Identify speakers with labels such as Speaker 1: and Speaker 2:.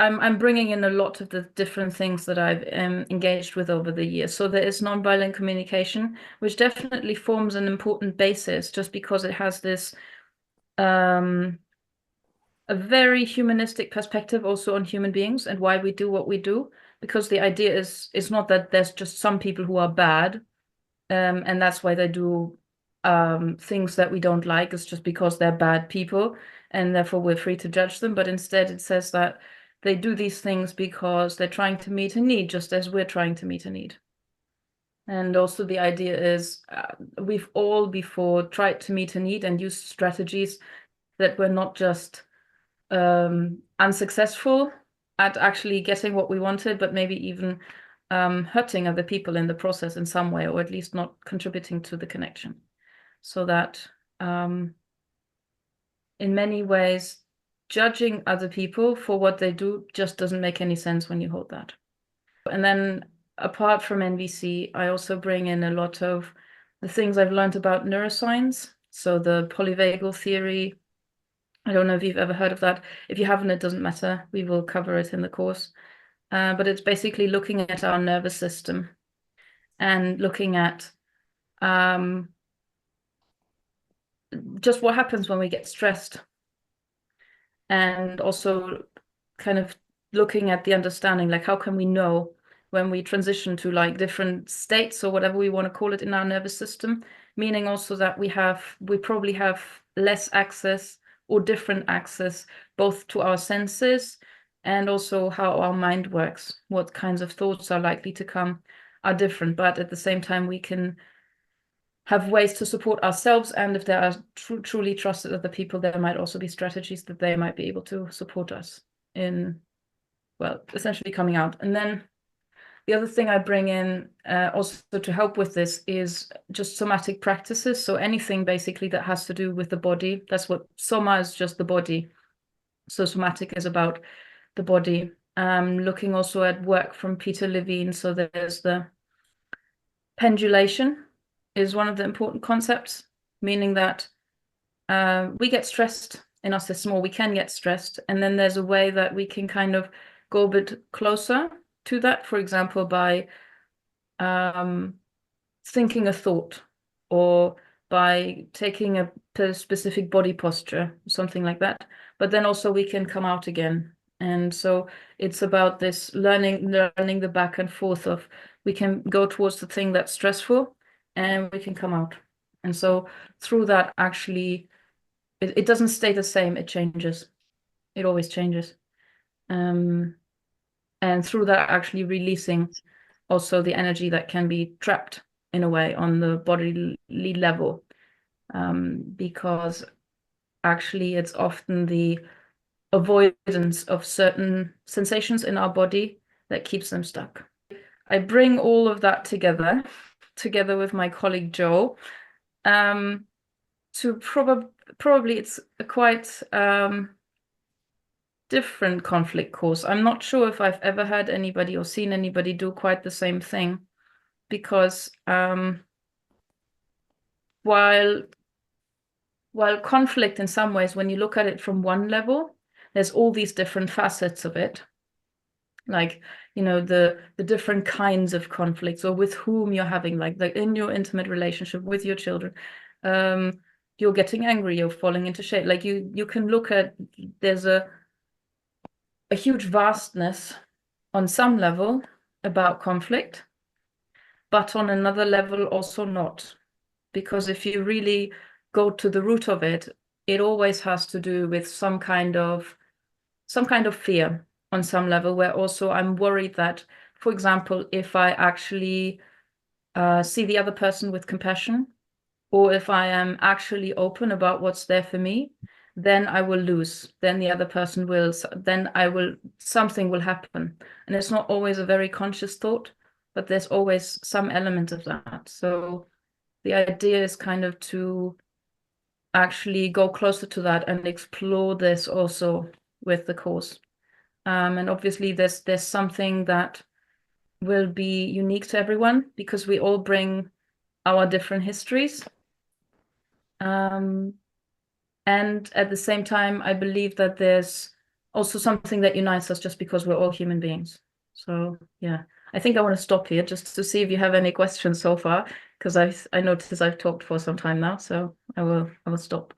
Speaker 1: I'm bringing in a lot of the different things that I've engaged with over the years. So there is nonviolent communication, which definitely forms an important basis, just because it has this a very humanistic perspective also on human beings and why we do what we do. Because the idea is it's not that there's just some people who are bad, and that's why they do things that we don't like. It's just because they're bad people, and therefore we're free to judge them. But instead, it says that they do these things because they're trying to meet a need, just as we're trying to meet a need. And also the idea is we've all before tried to meet a need and used strategies that were not just unsuccessful at actually getting what we wanted, but maybe even hurting other people in the process in some way, or at least not contributing to the connection. So that in many ways, judging other people for what they do just doesn't make any sense when you hold that. And then apart from NVC, I also bring in a lot of the things I've learned about neuroscience. So the polyvagal theory. I don't know if you've ever heard of that. If you haven't, it doesn't matter. We will cover it in the course. But it's basically looking at our nervous system and looking at just what happens when we get stressed. And also kind of looking at the understanding, like how can we know when we transition to like different states or whatever we want to call it in our nervous system, meaning also that we probably have less access or different access both to our senses and also how our mind works. What kinds of thoughts are likely to come are different, but at the same time we can have ways to support ourselves, and if there are truly trusted other people, there might also be strategies that they might be able to support us in, well, essentially coming out. And then the other thing I bring in also to help with this is just somatic practices. So anything basically that has to do with the body. That's what soma is, just the body. So somatic is about the body. Looking also at work from Peter Levine. So there's the pendulation is one of the important concepts, meaning that we get stressed in our system, or we can get stressed. And then there's a way that we can kind of go a bit closer to that, for example, by thinking a thought or by taking a specific body posture, something like that. But then also we can come out again. And so it's about this learning the back and forth of we can go towards the thing that's stressful and we can come out. And so through that, actually, it doesn't stay the same, it changes. It always changes. And through that, actually releasing also the energy that can be trapped in a way on the bodily level. Because actually it's often the avoidance of certain sensations in our body that keeps them stuck. I bring all of that together with my colleague Joe, to probably it's a quite different conflict course. I'm not sure if I've ever heard anybody or seen anybody do quite the same thing, because while conflict in some ways, when you look at it from one level, there's all these different facets of it. Like, you know, the different kinds of conflicts, or with whom you're having, like in your intimate relationship with your children, you're getting angry, you're falling into shade. Like you can look at, there's a huge vastness on some level about conflict, but on another level also not. Because if you really go to the root of it, it always has to do with some kind of fear on some level, where also I'm worried that, for example, if I actually see the other person with compassion, or if I am actually open about what's there for me, then I will lose. Then the other person will, then something will happen. And it's not always a very conscious thought, but there's always some element of that. So the idea is kind of to actually go closer to that and explore this also with the course. And obviously there's something that will be unique to everyone, because we all bring our different histories. And at the same time, I believe that there's also something that unites us just because we're all human beings. So yeah, I think I want to stop here just to see if you have any questions so far, because I noticed I've talked for some time now, so I will stop.